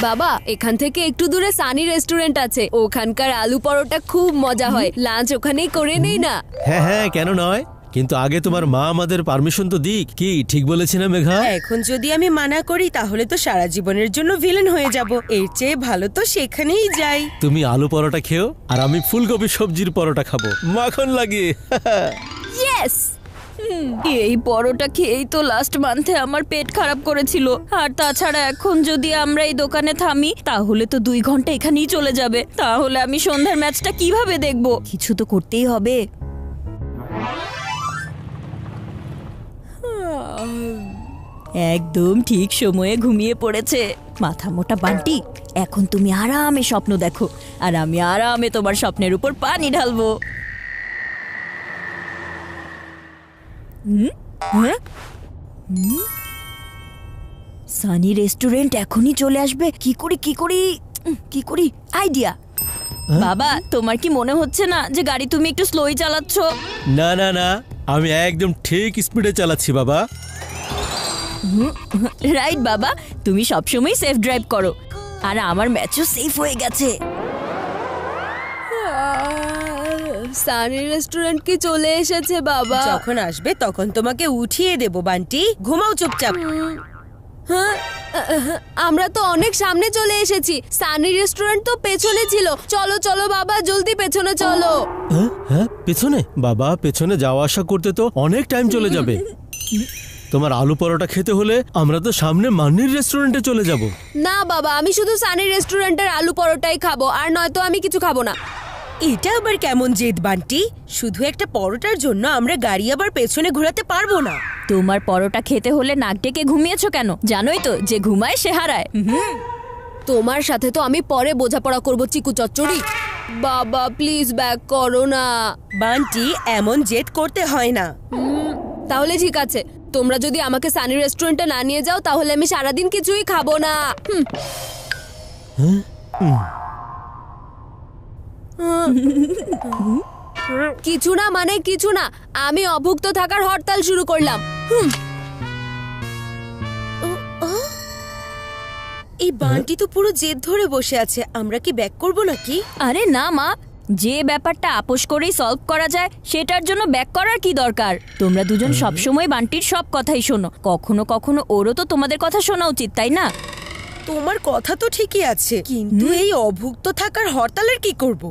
বাবা, এখান থেকে একটু দূরে সানি রেস্টুরেন্ট আছে, ওখানকার আলু পরোটা খুব মজা হয়। লাঞ্চ ওখানেই করে নেই না? হ্যাঁ হ্যাঁ, কেন নয়, কিন্তু আগে তোমার মা আমাদের পারমিশন তো দিক। কি ঠিক বলেছি না মেঘা? এখন যদি আমি মানা করি তাহলে তো সারা জীবনের জন্য ভিলেন হয়ে যাব। এর চেয়ে ভালো তো সেখানেই যাই। তুমি আলু পরোটা খেও আর আমি ফুলকপি সবজির পরোটা খাবো মাখন লাগিয়ে। ইয়েস! এই পরোটা খেয়েই তো লাস্ট মান্থে আমার পেট খারাপ করেছিল। আর তাছাড়া এখন যদি আমরা এই দোকানে থামি তাহলে তো 2 ঘন্টা এখানেই চলে যাবে। তাহলে আমি সন্ধ্যার ম্যাচটা কিভাবে দেখবো? কিছু তো করতেই হবে। একদম ঠিক সময়ে ঘুমিয়ে পড়েছে মাথা মোটা বান্টি। এখন তুমি আরামে স্বপ্ন দেখো আর আমি আরামে তোমার স্বপ্নের উপর পানি ঢালবো। সানি রেস্টুরেন্ট এখনই চলে আসবে। কি করি আইডিয়া। বাবা, তোমার কি মনে হচ্ছে না যে গাড়ি তুমি একটু স্লোই চালাচ্ছ? না না না, আমি একদম ঠিক স্পিডে চালাচ্ছি বাবা। রাইট বাবা, তুমি সবসময় সেফ ড্রাইভ করো। আর আমার ম্যাচও সেফ হয়ে গেছে। সানি রেস্টুরেন্ট কি চলে এসেছে বাবা? যখন আসবে তখন তোমাকে উঠিয়ে দেব বান্টি, ঘুমাও চুপচাপ। হ্যাঁ, আমরা তো অনেক সামনে চলে এসেছি। সানি রেস্টুরেন্ট তো পেছনে ছিল। চলো চলো বাবা, জলদি পেছনে চলো। হ্যাঁ হ্যাঁ, পেছনে? বাবা, পেছনে যাওয়া আসা করতে তো অনেক টাইম চলে যাবে। তোমার আলু পরোটা খেতে হলে আমরা তো সামনে মান্নির রেস্টুরেন্টে চলে যাব। না বাবা, আমি শুধু সানি রেস্টুরেন্টের আলু পরোটাই খাবো, আর নয়তো আমি কিছু খাবো না। এটা আবার কেমন জেদ বান্টি? শুধু একটা পরোটার জন্য আমরা গাড়ি আবার পেছনে ঘোরাতে পারবো না। তোমার পরোটা খেতে হলে নাক ডেকে ঘুমিয়েছো কেন? জানোই তো যে ঘুমায় সে হারায়। তোমার সাথে তো আমি পরে বোঝাপড়া করবো চিকু চচ্চড়ি। বাবা প্লিজ ব্যাক করো না। বান্টি, এমন জেদ করতে হয় না। তাহলে ঠিক আছে, তোমরা যদি আমাকে সানি রেস্টুরেন্টে না নিয়ে যাও তাহলে আমি সারাদিন কিছুই খাবো না। কিছু না মানে কিছু না, আমি অভুক্ত থাকার হরতাল শুরু করলাম। এই বান্টি তো পুরো জেদ ধরে বসে আছে। আমরা কি ব্যাক করব নাকি? আরে না মা, যে ব্যাপারটা আপোষ করেই সলভ করা যায় সেটার জন্য ব্যাক করার কি দরকার? তোমরা দুজন সবসময় বান্টির সব কথাই শোনো, কখনো কখনো ওরও তো তোমাদের কথা শোনা উচিত, তাই না? তোমার কথা তো ঠিকই আছে, কিন্তু এই অভুক্ত থাকার হরতালের কি করব?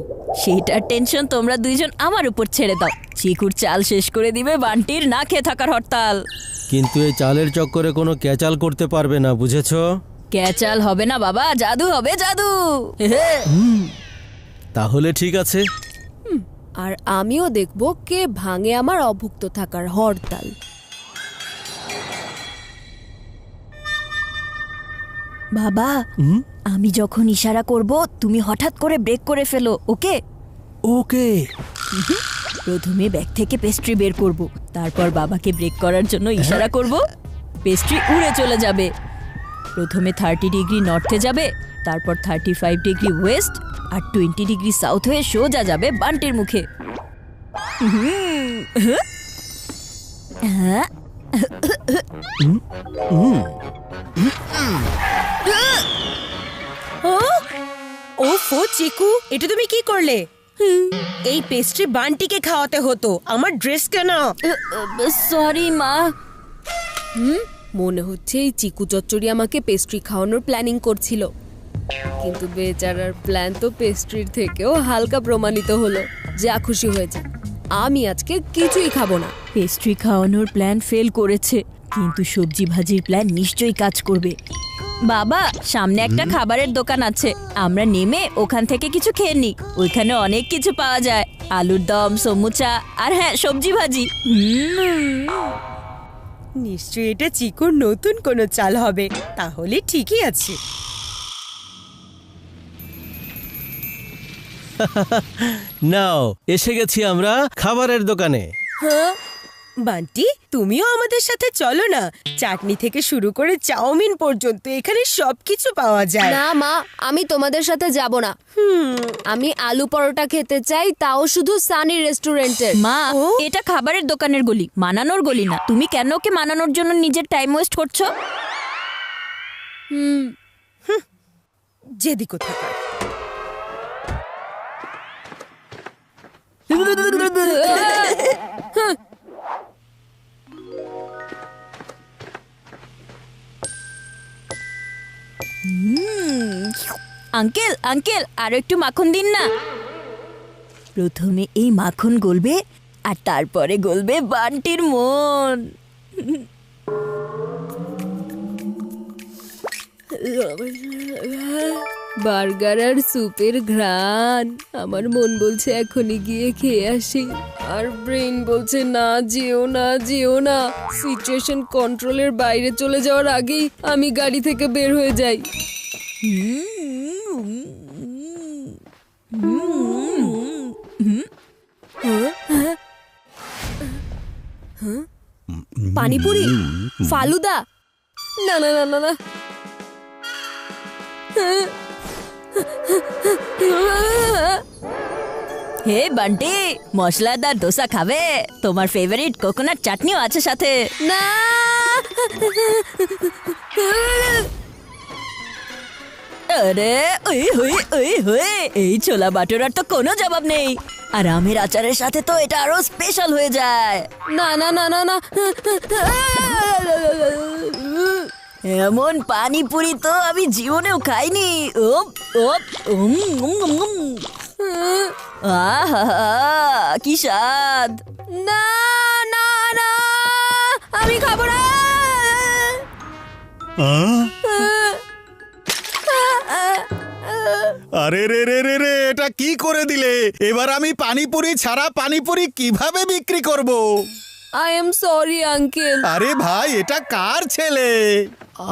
সেটার টেনশন তোমরা দুইজন আমার উপর ছেড়ে দাও। চিকুর চাল শেষ করে দিবে বান্টির না খেয়ে থাকার হরতাল। কিন্তু এই চালের চক্করে কোনো ক্যাচাল করতে পারবে না, বুঝেছো? ক্যাচাল হবে না বাবা, জাদু হবে, জাদু। তাহলে ঠিক আছে। আর আমিও দেখব কে ভাঙে আমার অভুক্ত থাকার হরতাল। বাবা, আমি যখন ইশারা করব তুমি হঠাৎ করে ব্রেক করে ফেলো, ওকে? ওকে। প্রথমে ব্যাগ থেকে পেস্ট্রি বের করব, তারপর বাবাকে ব্রেক করার জন্য ইশারা করব, পেস্ট্রি উড়ে চলে যাবে। প্রথমে 30 ডিগ্রি নর্থে যাবে, তারপর 35 ডিগ্রি ওয়েস্ট আর 20 ডিগ্রি সাউথ হয়ে সোজা যাবে বান্টির মুখে। হ্যাঁ, ওফো চিকু, এটা তুমি কি করলে? এই পেস্ট্রি বান্টিকে খাওয়াতে হতো, আমার ড্রেস কেন? সরি মা। মনে হচ্ছে এই চিকু চচ্চড়ি আমাকে পেস্ট্রি খাওয়ানোর প্ল্যানিং করছিল, কিন্তু বেচারার প্ল্যান তো পেস্ট্রির থেকেও হালকা প্রমাণিত হলো। যা খুশি হয়েছে, আমি আজকে কিছুই খাবো না। পেস্ট্রি খাওয়ানোর প্ল্যান ফেল করেছে, কিন্তু সবজি ভাজির প্ল্যান নিশ্চয়ই কাজ করবে। বাবা, সামনে একটা খাবারের দোকান আছে, আমরা নেমে ওখান থেকে কিছু খেয়ে নিই। ওইখানে অনেক কিছু পাওয়া যায়, আলুর দম, সমুচা আর হ্যাঁ সবজি ভাজি। নিশ্চয়ই এটা চিকুর নতুন কোনো চাল হবে, তাহলে ঠিকই আছে। নাও, এসে গেছি আমরা খাবারের দোকানে। বান্টি, তুমিও আমাদের সাথে চলো না। চাটনি থেকে শুরু করে চাউমিন পর্যন্ত এখানে সবকিছু পাওয়া যায়। না মা, আমি তোমাদের সাথে যাব না। আমি আলু পরোটা খেতে চাই, তাও শুধু সানি রেস্টুরেন্টের। মা, এটা খাবারের দোকানের গলি, মানানোর গলি না। তুমি কেন ওকে মানানোর জন্য নিজের টাইম ওয়েস্ট করছো? জেদি কোথাকার। আঙ্কেল আঙ্কেল আরো একটু মাখন দিন না। প্রথমে এই মাখন গলবে আর তারপরে গলবে বান্টির মন। বার্গার আর স্যুপের ঘ্রাণ, আমার মন বলছে এখনই গিয়ে খেয়ে আসি, আর ব্রেন বলছে না যেও না যেও না। সিচুয়েশন কন্ট্রোলের বাইরে চলে যাওয়ার আগেই আমি গাড়ি থেকে বের হয়ে যাই। পানিপুরি, ফালুদা, না না না না না। হে বান্টি, মশলাদার দোসা খাবে? তোমার ফেভারিট কোকোনাট চাটনিও আছে সাথে। না আরে ওই হই ওই হই, এই ছোলা বাটোরার তো কোনো জবাব নেই, আর আমের আচারের সাথে তো এটা আরো স্পেশাল হয়ে যায়। না না না না না। এমন পানিপুরি তো আমি জীবনেও খাইনি। ওপ ওপ আহা কি স্বাদ। না না না, আমি খাবো না। আরে রে রে রে রে, এটা কি করে দিলে? এবার আমি পানিপুরি ছাড়া পানিপুরি কিভাবে বিক্রি করব? I am sorry uncle. আরে ভাই, এটা কার ছেলে?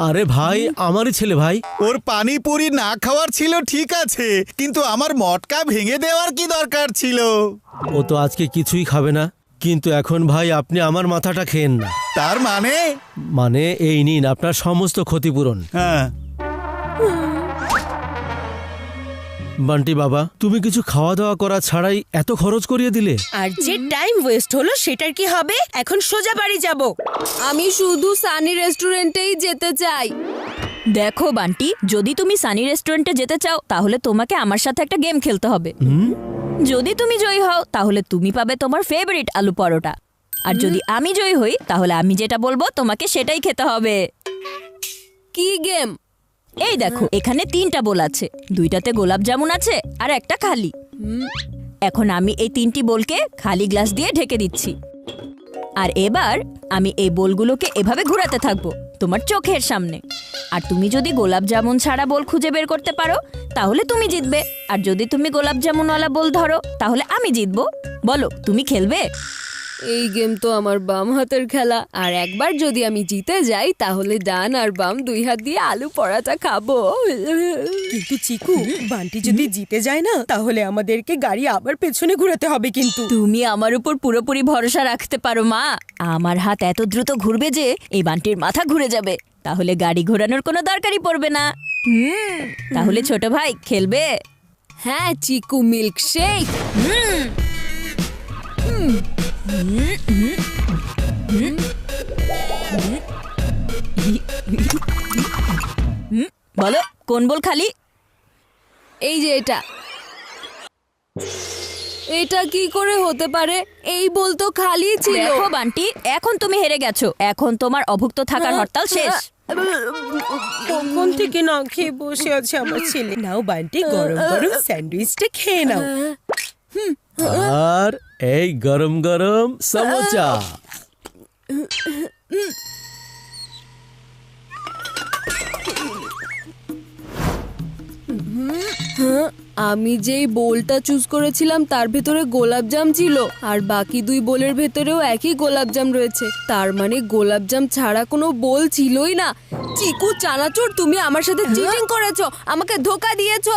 আরে ভাই, আমারই ছেলে ভাই। ওর পানিপুরি না খাওয়ার ছিল ঠিক আছে, কিন্তু আমার মটকা ভেঙে দেওয়ার কি দরকার ছিল? ও তো আজকে কিছুই খাবে না, কিন্তু এখন ভাই আপনি আমার মাথাটা খেয়েন না। তার মানে? মানে এই নিন আপনার সমস্ত ক্ষতিপূরণ। হ্যাঁ। বান্টি বাবা, তুমি কিছু খাওয়া দাওয়া করা ছাড়াই এত খরচ করিয়ে দিলে। আর যে টাইম ওয়েস্ট হলো সেটার কি হবে? এখন সোজা বাড়ি যাব। আমি শুধু সানি রেস্টুরেন্টেই যেতে চাই। দেখো বান্টি, যদি তুমি সানি রেস্টুরেন্টে যেতে চাও তাহলে তোমাকে আমার সাথে একটা গেম খেলতে হবে। যদি তুমি জয়ী হও তাহলে তুমি পাবে তোমার ফেভারিট আলু পরোটা, আর যদি আমি জয়ী হই তাহলে আমি যেটা বলবো তোমাকে সেটাই খেতে হবে। কি গেম? এই দেখো, এখানে 3টা বোল আছে, 2টাতে গোলাপ জামুন আছে আর একটা খালি। এখন আমি এই 3টি বোলকে খালি গ্লাস দিয়ে ঢেকে দিচ্ছি, আর এবার আমি এই বোলগুলোকে এভাবে ঘোরাতে থাকবো তোমার চোখের সামনে। আর তুমি যদি গোলাপ জামুন ছাড়া বোল খুঁজে বের করতে পারো তাহলে তুমি জিতবে, আর যদি তুমি গোলাপ জামুনওয়ালা বোল ধরো তাহলে আমি জিতবো। বলো, তুমি খেলবে? এই গেম তো আমার বাম হাতের খেলা, আর একবার যদি আমি জিতে যাই তাহলে ডান আর বাম 2 হাত দিয়ে আলু পরাটা খাবো। কিন্তু চিকু, বান্টি যদি জিতে যায় না তাহলে আমাদেরকে গাড়ি আবার পেছনে ঘোরাতে হবে। কিন্তু তুমি আমার উপর পুরোপুরি ভরসা রাখতে পারো মা, আমার হাত এত দ্রুত ঘুরবে যে এই বান্টির মাথা ঘুরে যাবে, তাহলে গাড়ি ঘোরানোর কোনো দরকারই পড়বে না। তাহলে ছোট ভাই খেলবে? হ্যাঁ চিকু, মিল্ক শেক। বলো কোন বল খালি? এই যে এটা। এটা কি করে হতে পারে? এই বল তো খালি ছিল। দেখো বান্টি, এখন তুমি হেরে গেছো, এখন তোমার অভুক্ত থাকার হরতাল শেষ। কখন থেকে না খেয়ে বসে আছে আমার ছেলে। নাও বান্টি, গরম গরম স্যান্ডউইচটা খেয়ে নাও। আর এই গরম গরম সমোসা। আমি যেই বোলটা চুজ করেছিলাম তার ভেতরে গোলাপজাম ছিল, আর বাকি 2 বোলের ভেতরেও একই গোলাপজাম রয়েছে। তার মানে গোলাপজাম ছাড়া কোনো বোল ছিলই না। চিকু চানাচুর, তুমি আমার সাথে চিটিং করেছো, আমাকে ধোকা দিয়েছো।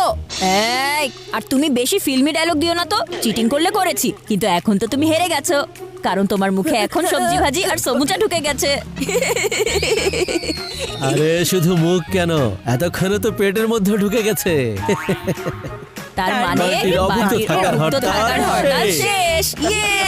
এই, আর তুমি বেশি ফিল্মি ডায়লগ দিও না তো। চিটিং করলে করেছি, কিন্তু এখন তো তুমি হেরে গেছো, কারণ তোমার মুখে এখন সবজি ভাজি আর সমুচা ঢুকে গেছে। আরে শুধু মুখ কেন, এতক্ষণে তো পেটের মধ্যে ঢুকে গেছে। তার মানে বান্টির অভুক্ত বান্টির থাকার অভুক্ত হরতাল থাকার হরতাল শেষ। শেষ। ইয়ে